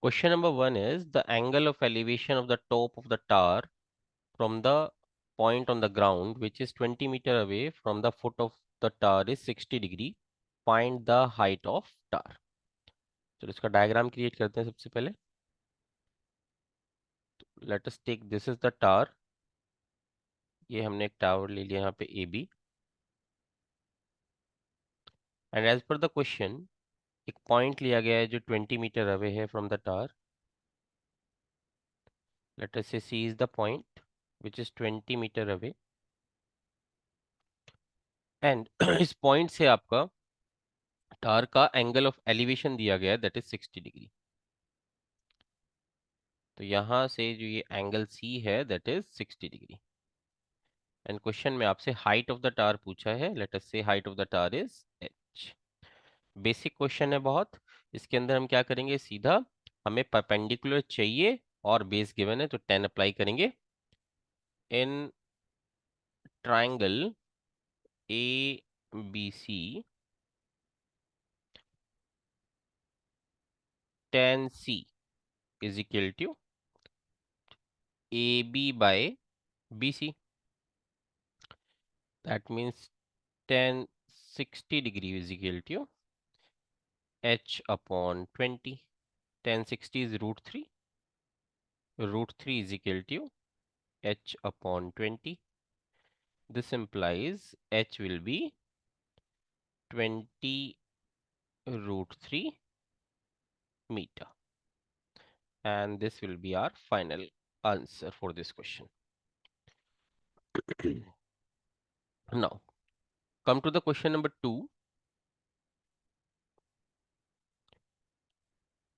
Question number 1 is the angle of elevation of the top of the tower from the point on the ground which is 20 meter away from the foot of the tower is 60 degree. Find the height of tower. चलो इसका diagram create करते हैं सबसे पहले. Let us take this is the tower. ये हमने एक tower ले लिया यहाँ पे AB. And as per the question, एक पॉइंट लिया गया है जो 20 मीटर अवे है from the tower. Let us say C is the point which is 20 metre away. And इस पॉइंट से आपका टावर का एंगल ऑफ एलिवेशन दिया गया है दैट इज 60 डिग्री. तो यहां से जो ये एंगल सी है that is 60 degree. And question में आपसे हाइट ऑफ द टावर पूछा है. लेट अस से height of the tower is h. Basic question है बहुत. इसके अंदर हम क्या करेंगे, सीधा हमें परपेंडिकुलर चाहिए और बेस गिवन है तो 10 अप्लाई करेंगे. In triangle A B C tan C is equal to AB by BC. That means tan 60 degree is equal to h upon 20. Tan 60 is root 3. Root 3 is equal to h upon 20. This implies h will be 20 root 3 meter. And this will be our final answer for this question. Now, come to the question number 2.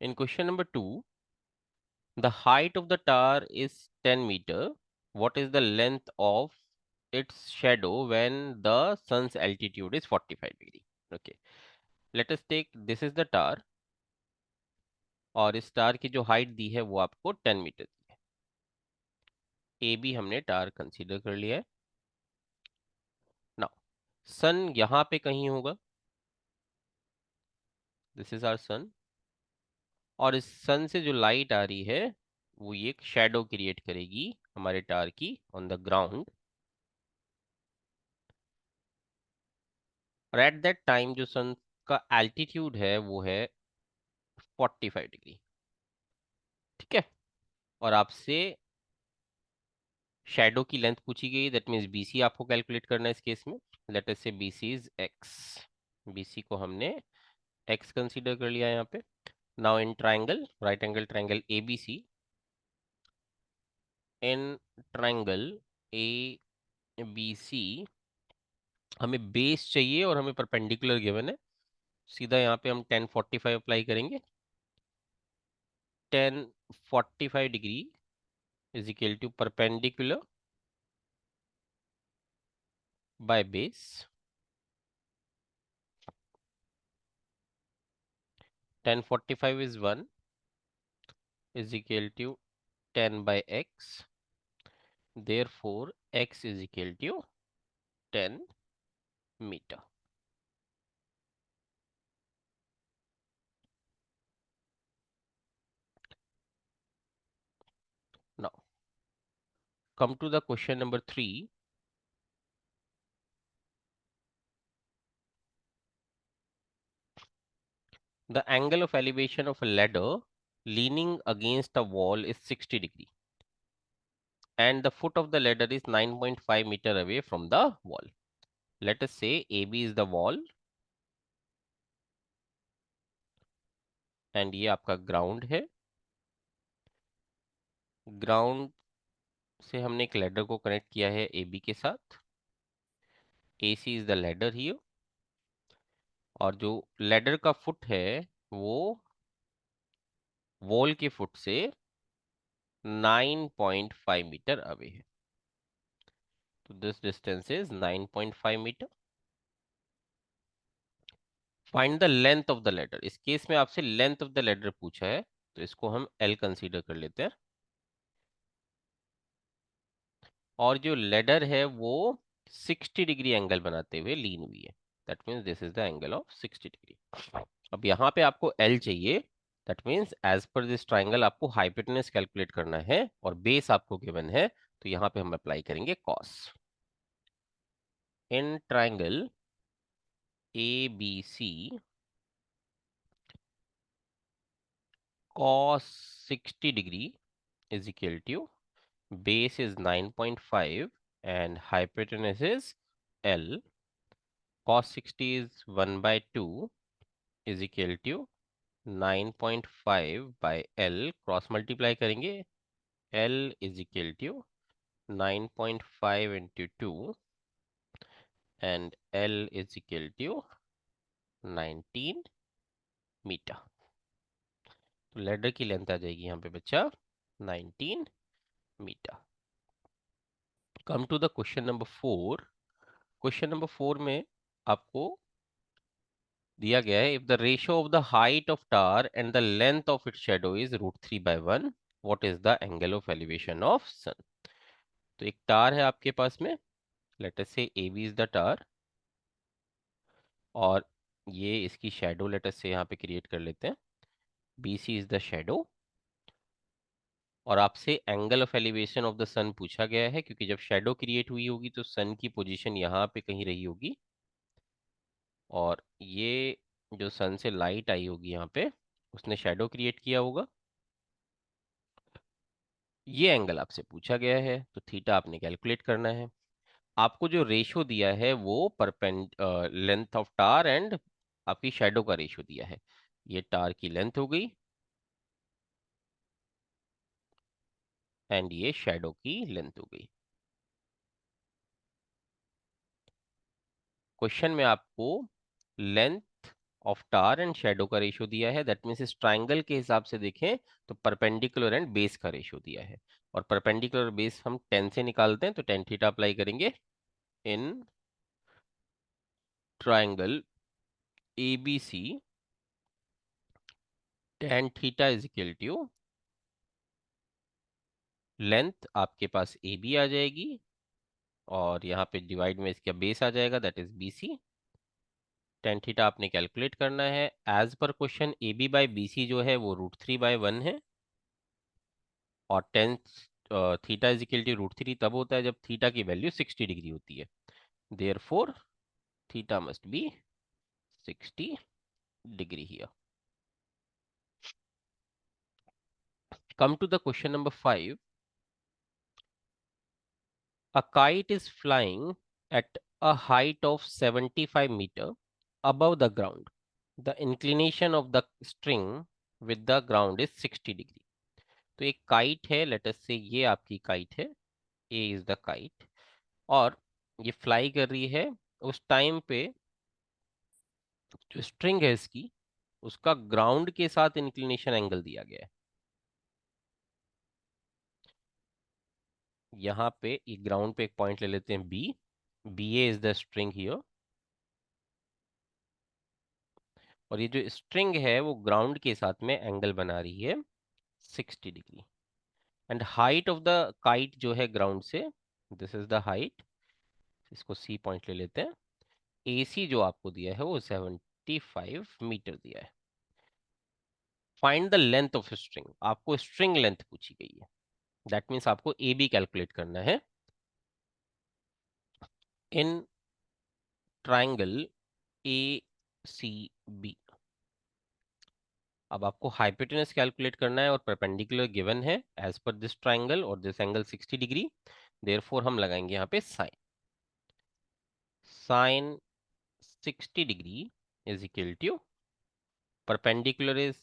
In question number 2, the height of the tower is 10 meter. What is the length of its shadow when the sun's altitude is 45 degree? Okay, let us take this is the tower और इस tower की जो height दी है वो आपको 10 metre दी है. A B हमने tower consider कर लिया है. नाउ सन यहाँ पे कहीं होगा. दिस इज आवर सन. और इस सन से जो लाइट आ रही है वो ये शैडो क्रिएट करेगी हमारे टावर की ऑन द ग्राउंड. और एट दैट टाइम जो सन का एल्टीट्यूड है वो है 45 डिग्री. ठीक है. और आपसे शैडो की लेंथ पूछी गई. दैट मीन्स बीसी आपको कैलकुलेट करना है इस केस में. लेट अस से बीसी इज एक्स. बीसी को हमने एक्स कंसीडर कर लिया यहाँ पे. Now in triangle right angle triangle ABC, in triangle ABC हमें बेस चाहिए और हमें परपेंडिकुलर गिवन है. सीधा यहाँ पे हम 1045 अप्लाई करेंगे. 1045 degree is equal to perpendicular by base. 1045 is 1 is equal to 10 by x. Therefore, x is equal to 10 meter. Now, come to the question number 3. The angle of elevation of a ladder leaning against a wall is 60 degree. And the foot of the ladder is 9.5 meter away from the wall. Let us say AB is the wall. And ये आपका ground है. Ground से हमने एक ladder को connect किया है AB के साथ. AC is the ladder here. और जो ladder का foot है वो wall के foot से 9.5 मीटर अवे है. तो this distance is 9.5 metre. Find the length of the ladder. इस केस में आपसे लेंथ ऑफ द लेडर पूछा है तो इसको हम L कंसीडर कर लेते हैं. और जो लेडर है वो 60 डिग्री एंगल बनाते हुए लीन हुई है. That means this is the angle of 60 degree. अब यहाँ पे आपको L चाहिए. That means as per this triangle आपको हाइपोटेनस कैलकुलेट करना है और बेस आपको गिवन है, तो यहाँ पे हम अप्लाई करेंगे cos. In triangle A B C cos 60 degree is equal to base is 9.5 and hypotenuse is L. Cos 60 is 1 by 2 is equal to 9.5 by L. Cross multiply करेंगे, L is equal to 9.5 into 2 and L is equal to 19 meter. तो ladder की length आ जाएगी यहाँ पे बच्चा 19 meter. Come to the question number 4। Question number 4 में आपको दिया गया है, if the ratio of the height of tower and the length of its shadow is √3/1, what is the angle of elevation of sun. तो एक टार है आपके पास में, लेट अस से AB इज द टार, और ये इसकी शैडो लेट अस से यहाँ पे क्रिएट कर लेते हैं, BC इज द शैडो। और आपसे angle of elevation of the sun पूछा गया है, क्योंकि जब शैडो क्रिएट हुई होगी तो सन की पोजीशन यहाँ पे कहीं रही होगी, और ये जो सन से लाइट आई होगी यहाँ पे, उसने शैडो क्रिएट किया होगा। ये एंगल आपसे पूछा गया है, तो थीटा आपने कैलकुलेट करना है। आपको जो रेशियो दिया है वो परपेंड लेंथ ऑफ टार एंड आपकी शैडो का रेशियो दिया है। ये टार की लेंथ हो गई एंड ये शैडो की लेंथ हो गई। क्वेश्चन में आपको length of tower and shadow का रेशियो दिया है, दैट मीन्स इस ट्राइंगल के हिसाब से देखें तो परपेंडिकुलर एंड बेस का रेशियो दिया है, और परपेंडिकुलर बेस हम 10 से निकालते हैं, तो 10 थीटा अप्लाई करेंगे। In triangle ABC tan theta is equal to, length आपके पास AB आ जाएगी और यहाँ पे डिवाइड में इसका बेस आ जाएगा, that is BC। tan theta आपने कैलकुलेट करना है, एज पर क्वेश्चन AB बाई BC जो है वो √3/1 है, और tan theta is equal to √3 तब होता है जब थीटा की वैल्यू 60 डिग्री होती है, therefore theta must be 60 degree here. Come to the question number 5। A kite is flying at a height of 75 meter above the ground. The inclination of the string with the ground is 60 degree. तो एक kite है, let us से ये आपकी kite है, ए is the kite, और ये fly कर रही है। उस टाइम पे जो स्ट्रिंग है इसकी, उसका ग्राउंड के साथ इंक्लिनेशन एंगल दिया गया है। यहाँ पे ये ग्राउंड पे एक पॉइंट ले लेते हैं B, B A is the string here, और ये जो स्ट्रिंग है वो ग्राउंड के साथ में एंगल बना रही है 60 degree. And height of the kite जो है ग्राउंड से, दिस इज द हाइट, इसको सी पॉइंट ले लेते हैं। AC जो आपको दिया है वो 75 मीटर दिया है। Find the length of string, आपको स्ट्रिंग लेंथ पूछी गई है, दैट मीन्स आपको AB कैलकुलेट करना है। इन ट्राइंगल ACB, अब आपको हाइपोटेनस कैलकुलेट करना है और परपेंडिकुलर गिवन है एज पर दिस ट्राइंगल, और दिस एंगल 60 डिग्री, देयरफॉर हम लगाएंगे यहाँ पे sine. Sine 60 degree is equal to, perpendicular is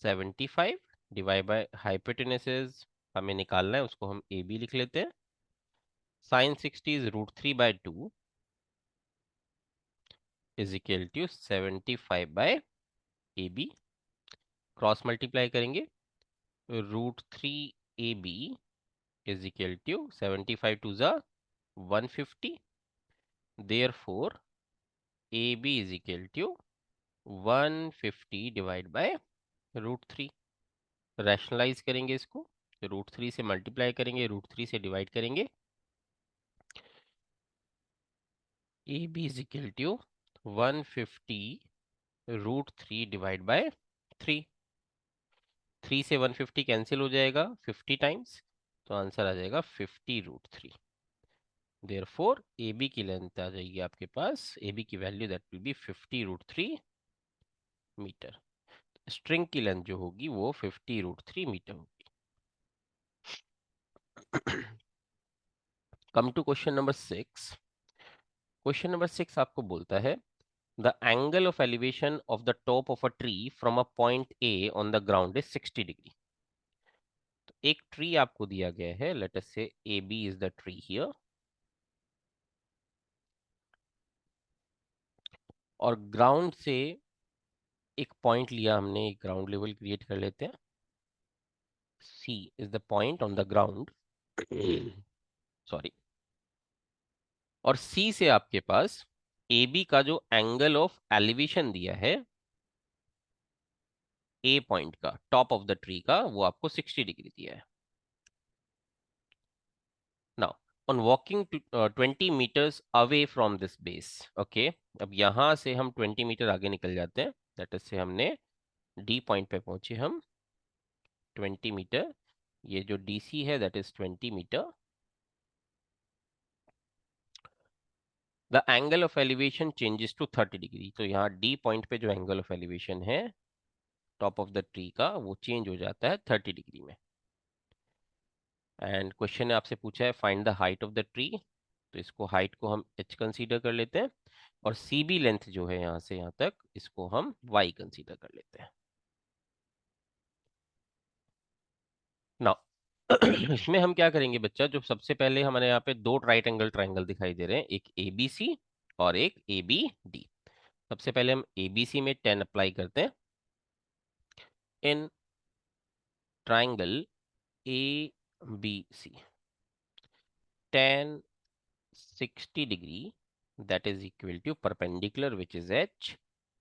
75 divide by hypotenuse is, हमें निकालना है उसको हम AB लिख लेते हैं। Sine 60 is √3/2 is equal to 75 by AB। Cross multiply करेंगे, √3AB is equal to 75 to the 150, therefore AB is equal to 150 divide by √3। Rationalise करेंगे इसको, √3 से मल्टीप्लाई करेंगे, √3 से डिवाइड करेंगे, AB is equal to 150 √3 divide by 3। 3 से 150 cancel हो जाएगा 50 टाइम्स, तो आंसर आ जाएगा 50√3। देयरफॉर ए बी की लेंथ आ जाएगी आपके पास, ए बी की value that will be 50√3 metre. String की लेंथ जो होगी वो 50√3 मीटर होगी। Come to question number 6। Question number 6 आपको बोलता है the angle of elevation of the top of a tree from a point A on the ground is 60 degree. तो एक ट्री आपको दिया गया है, let us say A B is the tree here, और ग्राउंड से एक पॉइंट लिया हमने, एक ग्राउंड लेवल क्रिएट कर लेते हैं। C is the point on the ground, sorry, और सी से आपके पास ए बी का जो एंगल ऑफ एलिवेशन दिया है ए पॉइंट का, टॉप ऑफ द ट्री का, वो आपको 60 डिग्री दिया है। Now on walking 20 metres away from this base, okay, अब यहां से हम 20 मीटर आगे निकल जाते हैं, दैट इज से हमने डी पॉइंट पे पहुंचे हम 20 मीटर, ये जो डीसी है that is 20 metre. The angle of elevation changes to 30 degree, तो यहाँ डी पॉइंट पे जो एंगल ऑफ एलिवेशन है टॉप ऑफ द ट्री का, वो चेंज हो जाता है 30 डिग्री में। एंड क्वेश्चन ने आपसे पूछा है find the height of the tree, तो इसको हाइट को हम h कंसीडर कर लेते हैं, और सी बी लेंथ जो है यहाँ से यहाँ तक, इसको हम y कंसीडर कर लेते हैं। नाउ इसमें हम क्या करेंगे बच्चा, जो सबसे पहले हमारे यहाँ पे दो राइट एंगल ट्राइंगल दिखाई दे रहे हैं, एक ए बी सी और एक ए बी डी। सबसे पहले हम ए बी सी में 10 अप्लाई करते हैं। In triangle A B C, tan 60 degree that is equal to perpendicular which is h,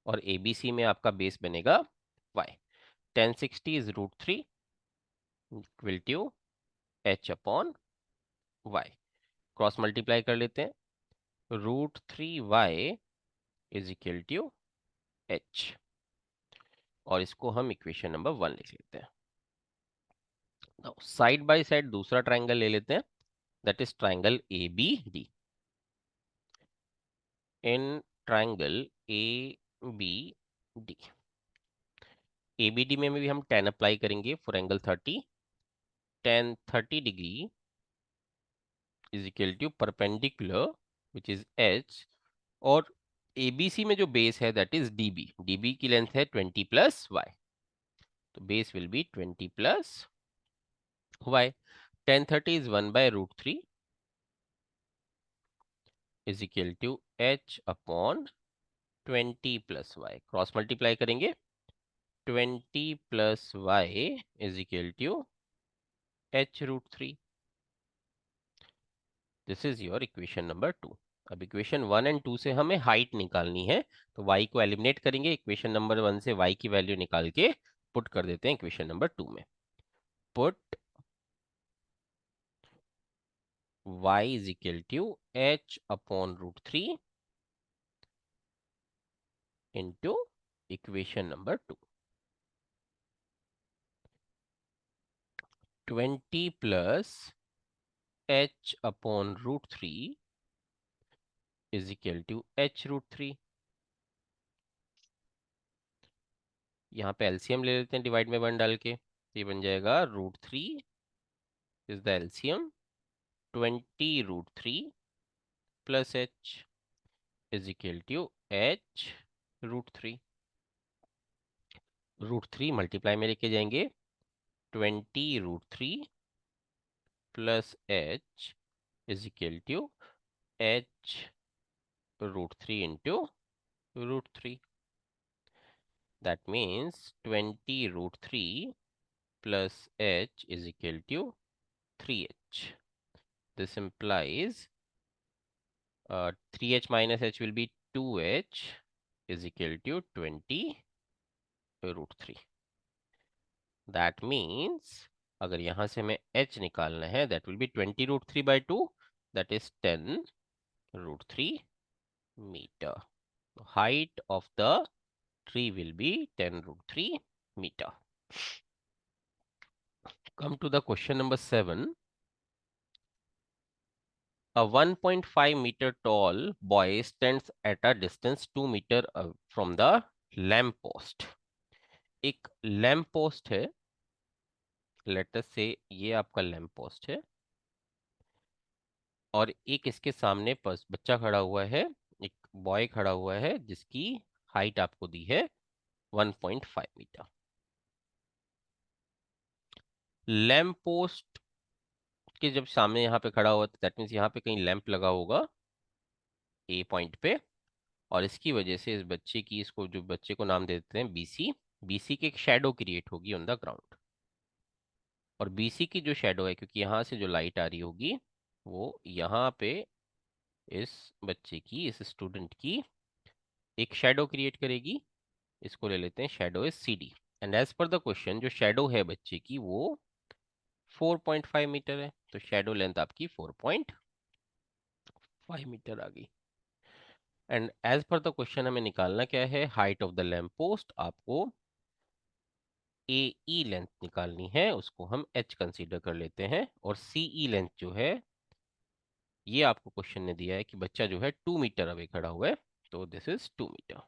और ABC में आपका बेस बनेगा y। tan 60 is √3 equal to h upon y। Cross multiply कर लेते हैं, √3y is equal to h, और इसको हम इक्वेशन नंबर 1 लिख लेते हैं। साइड बाय साइड दूसरा ट्राइंगल ले लेते हैं, that is triangle ABD। In triangle ABD, ABD में भी हम 10 अप्लाई करेंगे for angle 30। tan 30 degree is equal to perpendicular which is h, और ABC में जो बेस है दैट इज DB, DB की लेंथ है 20 प्लस y, तो base will be 20 plus y। tan 30 is 1/√3 is equal to h upon 20 plus y। Cross multiply करेंगे, 20 plus y is equal to h√3। This is your equation number 2। अब equation 1 and 2 से हमें height निकालनी है, तो y को eliminate करेंगे, equation number 1 से y की वैल्यू निकाल के पुट कर देते हैं इक्वेशन नंबर 2 में। Put y is equal to h upon √3 into equation number 2। 20 plus h upon √3 is equal to h√3। यहाँ पे एलसीएम ले लेते हैं डिवाइड में 1 डाल के, तो ये बन जाएगा √3 is the LCM, 20√3 plus h is equal to h√3। √3 multiply में लेके जाएंगे, 20√3 plus h is equal to h√3 into √3। That means 20√3 plus h is equal to 3h. This implies 3h minus h will be 2h is equal to 20√3. That means अगर यहाँ से हमें h निकालना है, that will be 20√3/2, that is 10√3 meter. Height of the tree will be 10√3 meter. Come to the question number 7. A 1.5-meter tall boy stands at a distance 2 meter from the lamp post. एक lamp post है, let us से ये आपका lamp post है, और एक इसके सामने बच्चा खड़ा हुआ है, एक बॉय खड़ा हुआ है जिसकी हाइट आपको दी है 1.5 मीटर। लैम्प पोस्ट के जब सामने यहाँ पे खड़ा हुआ तो दैट मीन्स यहाँ पे कहीं लैंप लगा होगा ए पॉइंट पे, और इसकी वजह से इस बच्चे की, इसको जो बच्चे को नाम दे देते हैं बीसी, बीसी की एक शेडो क्रिएट होगी ऑन द ग्राउंड। और बीसी की जो शेडो है, क्योंकि यहाँ से जो लाइट आ रही होगी वो यहाँ पे इस बच्चे की, इस स्टूडेंट की एक शेडो क्रिएट करेगी। इसको ले लेते हैं, shadow is C D. And as per the question जो शेडो है बच्चे की वो 4.5 मीटर है, तो शेडो लेंथ आपकी 4.5 मीटर आ गई। And as per the question हमें निकालना क्या है, height of the lamp post. आपको ए ई लेंथ निकालनी है, उसको हम एच कंसीडर कर लेते हैं, और सी ई लेंथ जो है, ये आपको क्वेश्चन ने दिया है कि बच्चा जो है 2 मीटर अवे खड़ा हुआ है, तो this is 2 metre.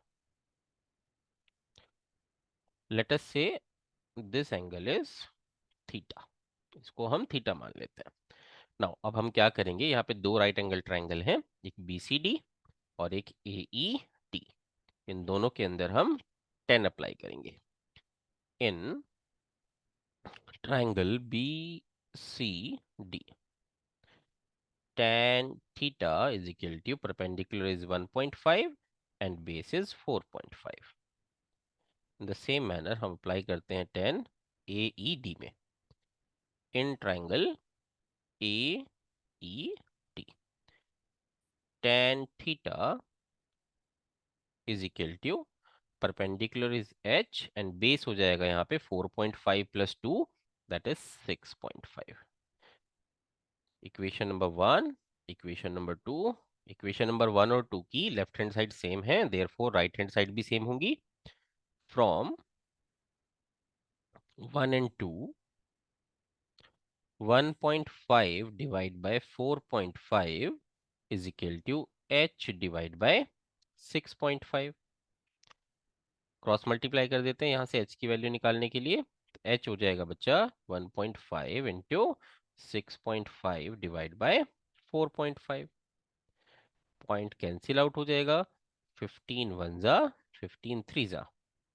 Let us say this angle is theta, इसको हम थीटा मान लेते हैं। नाउ अब हम क्या करेंगे, यहाँ पे दो राइट एंगल ट्राइंगल हैं, एक बी सी डी और एक ए ई टी। इन दोनों के अंदर हम 10 अप्लाई करेंगे। इन triangle BCD, tan theta is equal to perpendicular is 1.5 and base is 4.5. In the same manner हम अप्लाई करते हैं tan AED में। इन triangle AED, tan theta is equal to perpendicular is H and base हो जाएगा यहाँ पे 4.5 plus 2 that is 6.5. Equation number 1, equation number 2, equation number 1 और 2 की लेफ्ट हैंड साइड सेम है, देयरफॉर राइट हैंड साइड भी same होंगी। From 1 and 2, 1.5 divide by 4.5 is equal to h divide by 6.5। Cross multiply कर देते हैं यहाँ से h की वैल्यू निकालने के लिए, तो h हो जाएगा बच्चा 1.5 into 6.5 divide by 4.5। Point cancel out हो जाएगा, 15 वन जा 15 थ्री जा,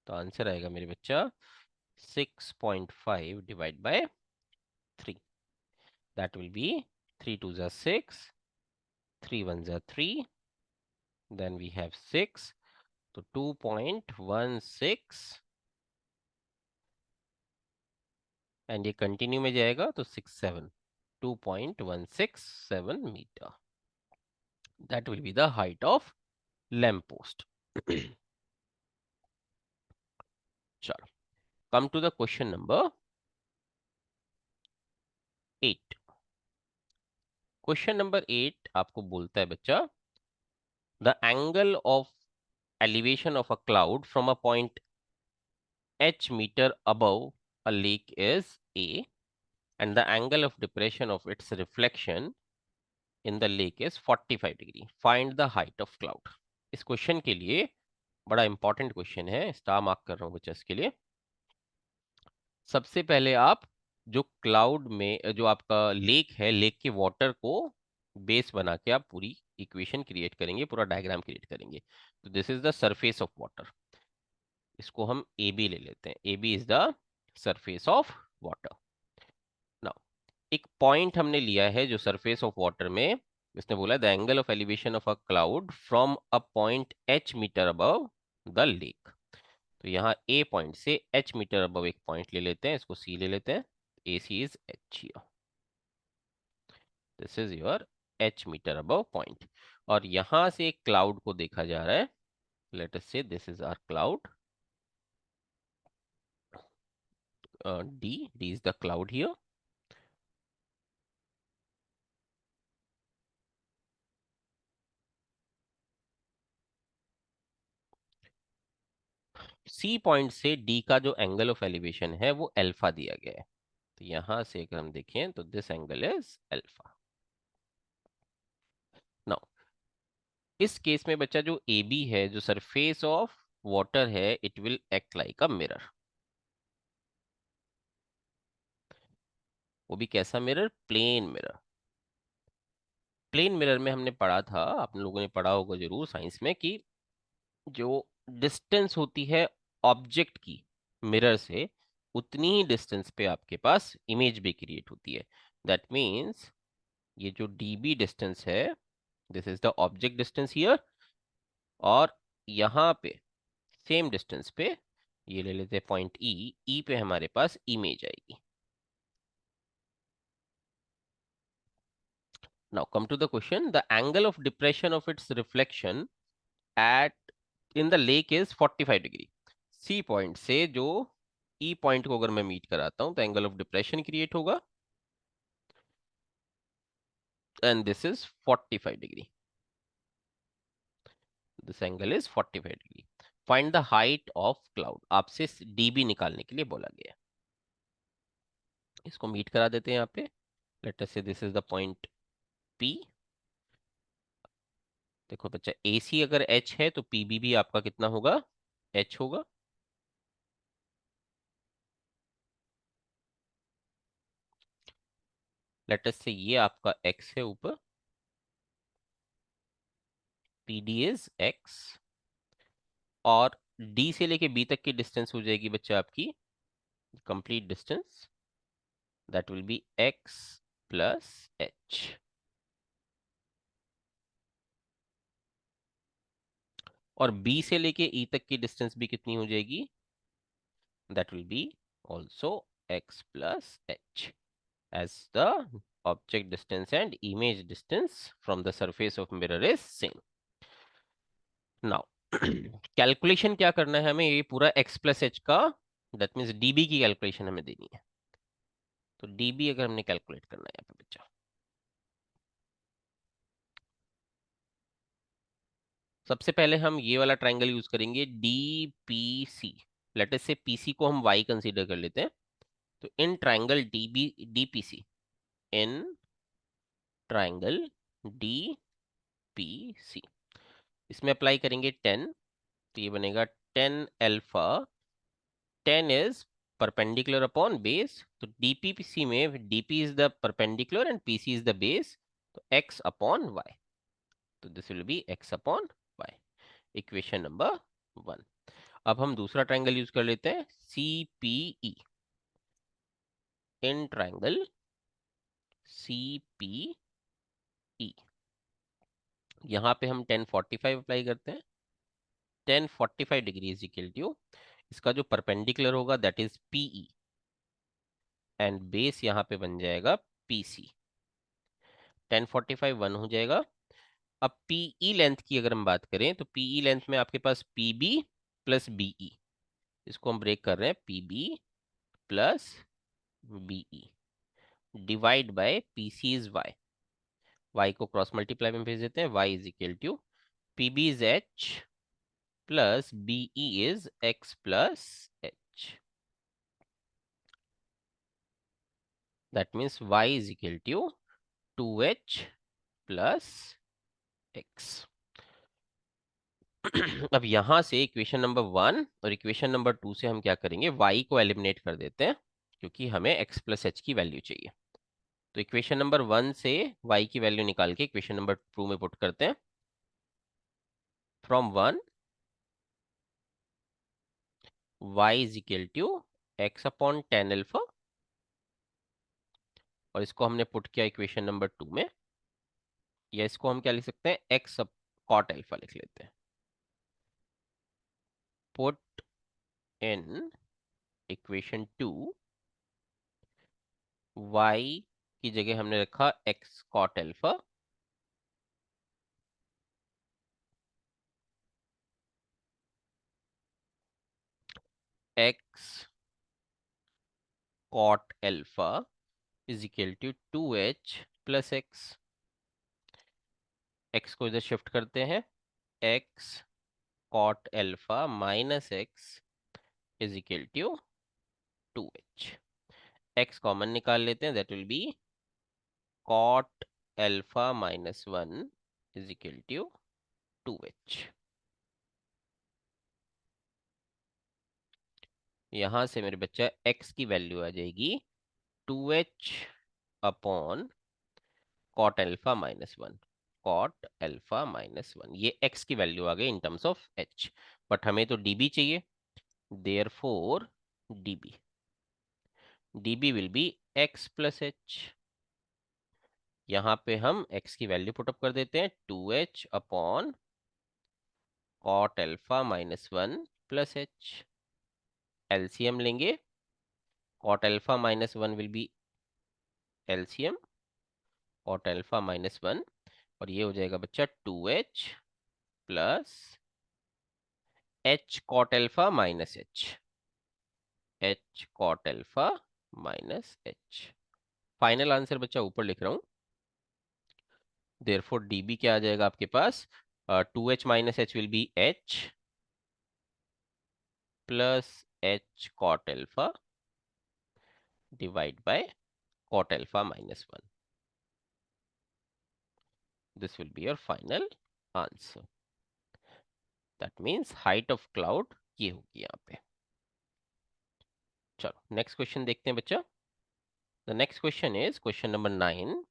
तो आंसर आएगा मेरे बच्चा 6.5 divide by 3। That will be 3 two जा 6, 3 वन जा 3, देन वी हैव 6, तो 2.16, एंड ये कंटिन्यू में जाएगा तो 67, 2.167 meter. That will be the height of lamp post. चलो, come to the question number 8। Question number 8 आपको बोलता है बच्चा, the angle of elevation of a cloud from a point h meter above a lake is a and the angle of depression of its reflection in the lake is 45 degree, find the height of cloud. इस question के लिए बड़ा important question है, star mark कर रहा हूँ बच्चा इसके लिए। सबसे पहले आप जो क्लाउड में जो आपका लेक है, लेक के वाटर को बेस बना के आप पूरी इक्वेशन क्रिएट करेंगे, पूरा डायग्राम क्रिएट करेंगे। तो this is the surface of water, इसको हम ए बी ले लेते हैं, A B is the surface of water. Now एक पॉइंट हमने लिया है जो सरफेस ऑफ वाटर में, इसने बोला the angle of elevation of a cloud from a point h meter above the lake. तो यहाँ ए पॉइंट से h मीटर अबव एक पॉइंट ले लेते हैं, इसको सी ले लेते हैं, A C is h here, this is your h meter above point. और यहाँ से एक क्लाउड को देखा जा रहा है, let us say this is our cloud, D is the cloud here. C point से D का जो एंगल ऑफ एलिवेशन है वो अल्फा दिया गया है। तो यहां से अगर हम देखें तो this angle is alpha. Now इस केस में बच्चा जो ए बी है, जो सरफेस ऑफ वाटर है, it will act like a mirror. वो भी कैसा mirror? Plane mirror. Plane mirror में हमने पढ़ा था, आप लोगों ने पढ़ा होगा जरूर साइंस में, कि जो डिस्टेंस होती है ऑब्जेक्ट की मिरर से, उतनी ही डिस्टेंस पे आपके पास इमेज भी क्रिएट होती है। दैट मीन्स ये जो डीबी डिस्टेंस है, this is the object distance here, और यहाँ पे सेम डिस्टेंस पे ये ले लेते हैं पॉइंट ई, ई पे हमारे पास इमेज आएगी। Now come to the question, the angle of depression of its reflection at in the lake is 45 degree. C point से जो ई पॉइंट को अगर मैं मीट कराता हूं तो एंगल ऑफ डिप्रेशन क्रिएट होगा, and this is 45 degree. This angle is 45 degree. Find the height of cloud, आपसे डीबी निकालने के लिए बोला गया है। इसको मीट करा देते हैं यहाँ पे। Late us say this is the point P. देखो बच्चा, ए सी अगर एच है तो पीबी भी आपका कितना होगा? एच होगा। लेट अस से ये आपका एक्स है ऊपर, पी डी इज एक्स, और डी से लेके बी तक की डिस्टेंस हो जाएगी बच्चा आपकी complete distance, that will B x plus H. और बी से लेके ई तक की डिस्टेंस भी कितनी हो जाएगी? That will B also x plus H, as the object distance and image distance from the surface of mirror is same. Now calculation क्या करना है हमें? ये पूरा x प्लस एच का, दैट मीन्स dB की कैलकुलेशन हमें देनी है। तो dB अगर हमने कैलकुलेट करना है यहाँ पे बच्चा, सबसे पहले हम ये वाला ट्राइंगल यूज करेंगे, DPC। लेट अस से PC को हम y कंसीडर कर लेते हैं। तो in triangle DPC, in triangle DPC, इसमें अप्लाई करेंगे 10। तो ये बनेगा 10 alpha. 10 is perpendicular upon base, तो डीपीसी में DP is the perpendicular and PC is the base, तो x अपॉन वाई। तो this will be x upon Y, equation number 1। अब हम दूसरा ट्राइंगल यूज कर लेते हैं, C P E. In triangle C P E, यहाँ पे हम 1045 अप्लाई करते हैं। 1045 डिग्री इज इक्वल टू, इसका जो परपेंडिकुलर होगा that is PE, and base यहाँ पे बन जाएगा पीसी। 1045 1 हो जाएगा। अब पीई लेंथ की अगर हम बात करें तो पीई लेंथ में आपके पास पीबी प्लस बीई, इसको हम ब्रेक कर रहे हैं, PB plus BE divide by PC is Y. Y को क्रॉस मल्टीप्लाई में भेज देते हैं, Y is equal to PB is H plus BE is X plus H. That means Y is equal to 2h plus X. अब यहां से equation number 1 और equation number 2 से हम क्या करेंगे, y को एलिमिनेट कर देते हैं, क्योंकि हमें x प्लस एच की वैल्यू चाहिए। तो इक्वेशन नंबर 1 से y की वैल्यू निकाल के इक्वेशन नंबर 2 में पुट करते हैं। From 1, y is equal to X upon 10 alpha, और इसको हमने पुट किया इक्वेशन नंबर 2 में, या इसको हम क्या लिख सकते हैं, एक्स कॉट अल्फा लिख लेते हैं। पुट इन इक्वेशन 2, y की जगह हमने रखा X cot alpha, X cot alpha is equal to 2h plus X. X को इधर शिफ्ट करते हैं, X cot alpha minus X is equal to 2h। x common निकाल लेते हैं, that will be cot alpha minus 1 is equal to 2h। यहां से मेरे बच्चा x की वैल्यू आ जाएगी 2h upon cot alpha minus 1। cot alpha minus 1 ये x की वैल्यू आ गई in terms of h, but हमें तो db चाहिए, therefore db will be x plus h। यहाँ पे हम x की वैल्यू पुटअप कर देते हैं 2h upon cot alpha minus 1 plus h। LCM लेंगे, cot alpha minus 1 will be LCM cot alpha minus 1, और ये हो जाएगा बच्चा 2h plus h cot alpha minus h cot alpha minus h। Final answer बच्चा ऊपर लिख रहा हूँ, देयरफॉर db क्या आ जाएगा आपके पास, 2h minus h will B h plus h cot alpha divide by cot alpha minus 1. This will be your final answer. That means height of cloud ये होगी यहाँ पे। चलो नेक्स्ट क्वेश्चन देखते हैं बच्चा। The next question is question number 9.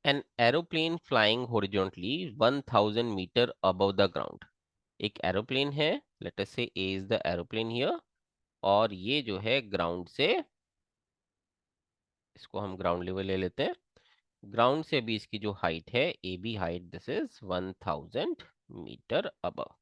An aeroplane flying horizontally 1000 meter above the ground. एक aeroplane है, let us say A is the aeroplane here, और ये जो है ग्राउंड से, इसको हम ग्राउंड लेवल ले लेते हैं, ग्राउंड से भी इसकी जो हाइट है A B height, this is 1000 metre above.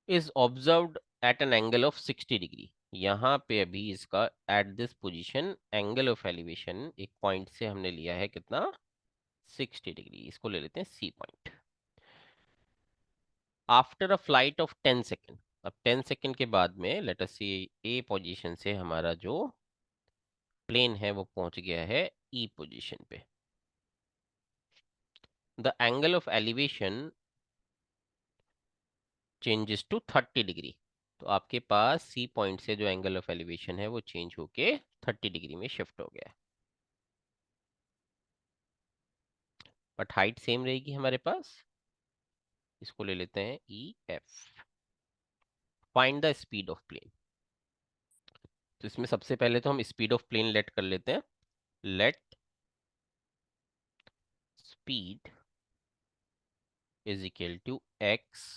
Is observed at an angle of 60 degree. यहाँ पे अभी इसका at this position angle of elevation एक पॉइंट से हमने लिया है कितना, 60 डिग्री, इसको ले लेते हैं C point. After a flight of 10 second, अब 10 सेकेंड के बाद में लेट अस सी ए पोजीशन से हमारा जो प्लेन है वो पहुंच गया है ई पोजीशन पे। The angle of elevation changes to 30 degree. तो आपके पास सी पॉइंट से जो एंगल ऑफ एलिवेशन है वो चेंज होके 30 डिग्री में शिफ्ट हो गया है, बट हाइट सेम रहेगी हमारे पास। इसको ले लेते हैं E F. Find the speed of plane. तो इसमें सबसे पहले तो हम स्पीड ऑफ प्लेन लेट कर लेते हैं। Let speed is equal to X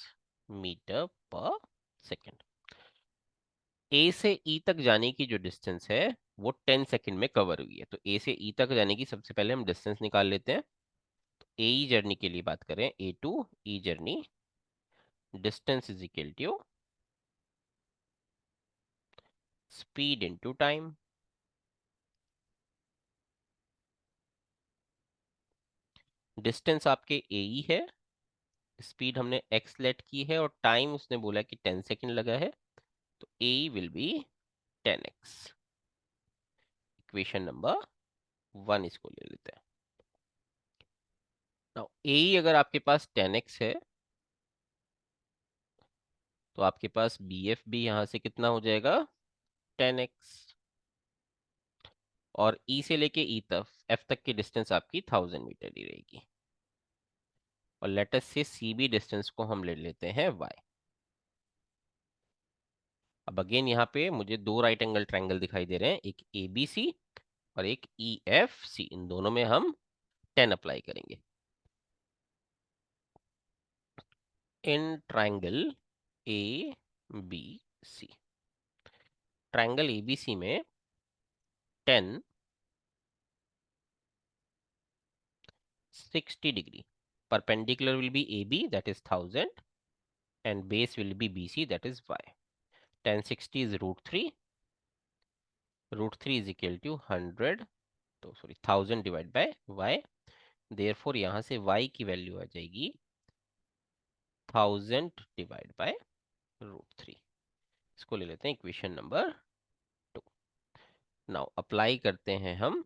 metre per second. A से ई तक जाने की जो डिस्टेंस है वो 10 सेकेंड में कवर हुई है, तो ए से ई तक जाने की सबसे पहले हम डिस्टेंस निकाल लेते हैं। ए ई जर्नी के लिए बात करें, A to E journey, distance is equal to speed into time. Distance आपके ए ई है, स्पीड हमने एक्स लेट की है, और टाइम उसने बोला कि 10 सेकेंड लगा है, तो A will be 10x। Equation number 1 इसको ले लेते हैं। नाउ ए अगर आपके पास 10x है, तो आपके पास बी एफ भी यहां से कितना हो जाएगा, 10x, और ई से लेके ई तक एफ तक की डिस्टेंस आपकी 1000 मीटर ही रहेगी, और let's say C B distance को हम ले लेते हैं y। अब अगेन यहाँ पे मुझे दो राइट एंगल ट्रायंगल दिखाई दे रहे हैं, एक ए बी सी और एक ई एफ सी। इन दोनों में हम 10 अप्लाई करेंगे। In triangle A B C, triangle A B C में 10 60 degree, perpendicular will be AB, that is 1000, and base will be BC, that is y। 1060 is root 3, root 3 is equal to 100, तो sorry 1000 divide bye y। Therefore यहाँ से y की value आ जाएगी 1000 divide by root 3। इसको ले लेते हैं equation number 2। Now apply करते हैं हम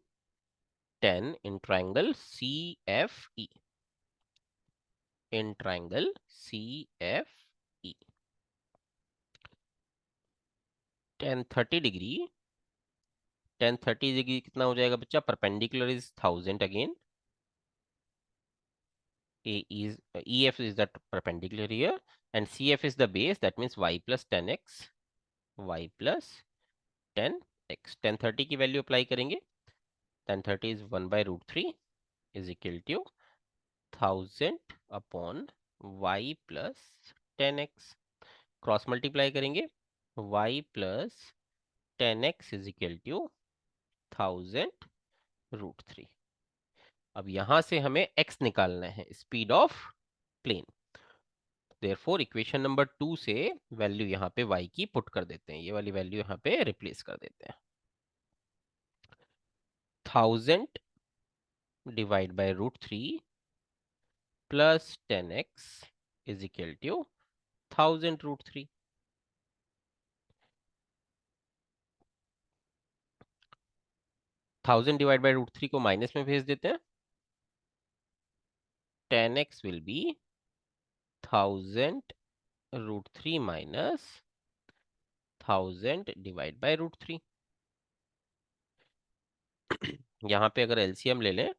10 in triangle C F E, in triangle C F E 10 30 degree. 10 30 degree कितना हो जाएगा बच्चा? Perpendicular is 1000 again, A is EF is the perpendicular here, and CF is the base. That means y plus 10x, y plus 10x. 1030 की value apply करेंगे। 1030 is 1/√3 is equal to 1000 upon y plus 10x. Cross multiply करेंगे, y plus 10x is equal to 1000√3। अब यहां से हमें x निकालना है, speed of plane. Therefore equation number 2 से वैल्यू यहाँ पे y की पुट कर देते हैं, ये वाली वैल्यू यहाँ पे रिप्लेस कर देते हैं। 1000 divide by √3 plus 10x is equal to 1000√3। 1000 divide by √3 को माइनस में भेज देते हैं। 10x will be 1000√3 minus 1000 divide by √3। यहाँ पे अगर एलसीएम ले लें,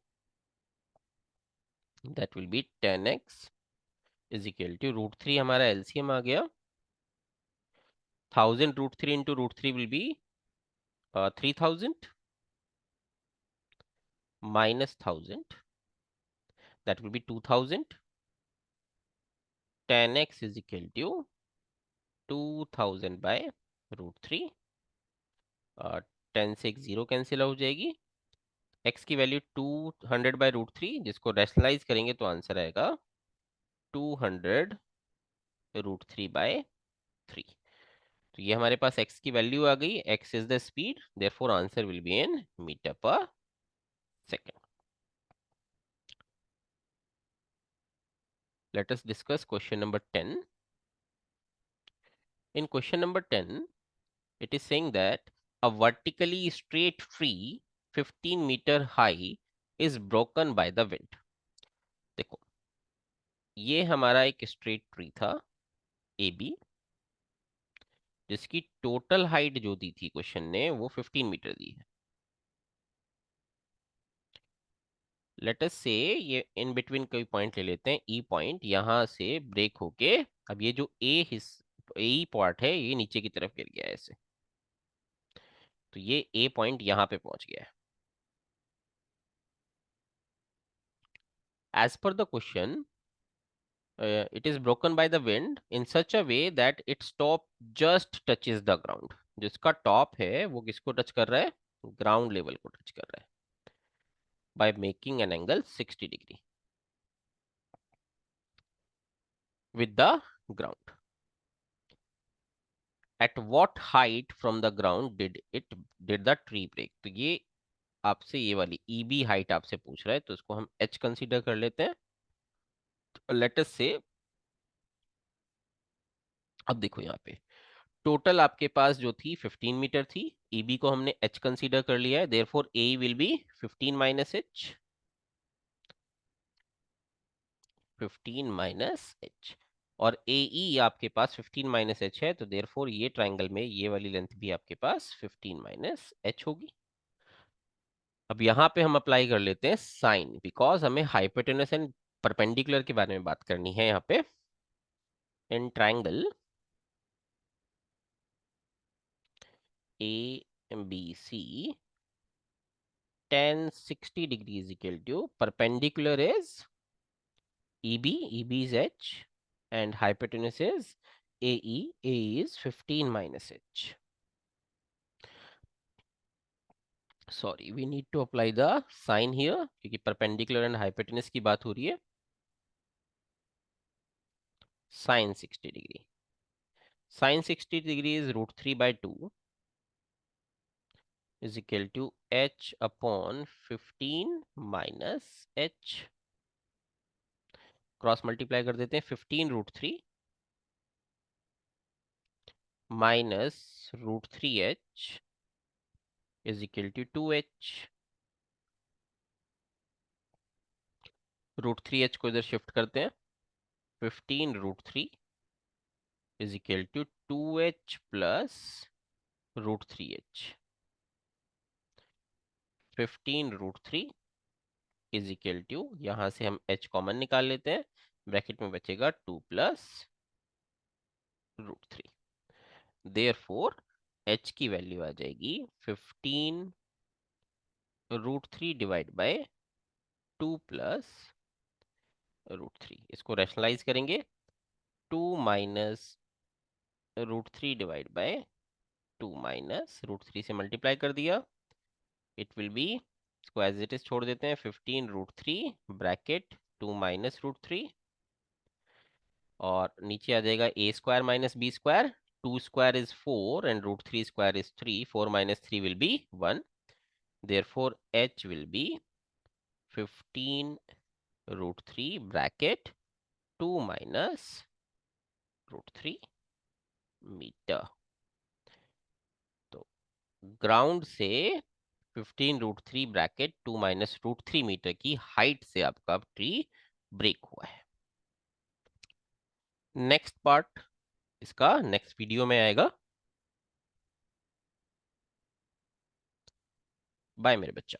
that will be 10x is equal to √3, हमारा एलसीएम आ गया। 1000√3 into √3 will be 3000 minus 1000, that will be 2000. 10x is equal to 2000 by √3। 10 से एक 0 कैंसिल हो जाएगी। x की वैल्यू 200 बाय √3, जिसको रैशनलाइज करेंगे तो आंसर आएगा 200√3 बाय 3। तो ये हमारे पास x की वैल्यू आ गई। x is the speed, therefore answer will be in metre per second. Let us discuss question number 10. In question number 10, it is saying that a vertically straight tree 15 meter high is broken by the wind. देखो, ये हमारा एक straight tree था A B, जिसकी total height जो दी थी question ने वो 15 मीटर दी है। लेट अस से ये इन बिटवीन कोई पॉइंट ले लेते हैं, ई पॉइंट यहां से ब्रेक होके अब ये जो ए पार्ट है ये नीचे की तरफ गिर गया है ऐसे, तो ये ए पॉइंट यहां पे पहुंच गया है। As per the question, it is broken by the wind in such a way that its top just touches the ground. जिसका टॉप है वो किसको टच कर रहा है? ग्राउंड लेवल को टच कर रहा है, by making an angle 60 degree with the ground. At what height from the ground did the tree break? तो ये आपसे ये वाली EB हाइट आपसे पूछ रहा है, तो इसको हम H कंसीडर कर लेते हैं। लेट अस से, अब देखो यहाँ पे टोटल आपके पास जो थी 15 मीटर थी, EB को हमने H कंसीडर कर लिया है, therefore A will be 15 minus H, 15 minus H, और AE आपके पास 15 माइनस H है, तो देयरफॉर ये ट्राइंगल में ये वाली लेंथ भी आपके पास 15 माइनस H होगी। अब यहाँ पे हम अप्लाई कर लेते हैं साइन, बिकॉज हमें हाइपोटेनस एंड परपेंडिकुलर के बारे में बात करनी है यहाँ पे। इन triangle ABC 1060 degree is equal to perpendicular is EB is H, and hypotenuse is AE is 15 minus H. Sorry, we need to apply the sign here क्योंकि perpendicular and hypotenuse की बात हो रही है। Sin 60 degree. Sin 60 degree is √3 by 2 is equal to H upon 15 minus H. Cross multiply कर देते हैं, 15√3 minus √3H is equal to 2h। √3h को इधर शिफ्ट करते हैं। 15√3 is equal to 2h plus √3h। 15√3 is equal to, यहां से हम h कॉमन निकाल लेते हैं, ब्रैकेट में बचेगा 2 प्लस √3। देयरफॉर h की वैल्यू आ जाएगी 15√3 डिवाइड बाय 2 प्लस √3। इसको रैशनलाइज करेंगे, 2 माइनस √3 डिवाइड बाय 2 माइनस √3 से मल्टीप्लाई कर दिया, इट विल बी, इसको एज इट इज छोड़ देते हैं, 15√3 ब्रैकेट 2 माइनस √3, और नीचे आ जाएगा a square minus b square. 2 square is 4 and √3 square is 3, 4 minus 3 will be 1। Therefore h will be 15√3 bracket 2 minus √3 metre. तो ग्राउंड से 15√3 ब्रैकेट 2 माइनस √3 मीटर की हाइट से आपका ट्री ब्रेक हुआ है। नेक्स्ट पार्ट इसका नेक्स्ट वीडियो में आएगा। बाय मेरे बच्चा।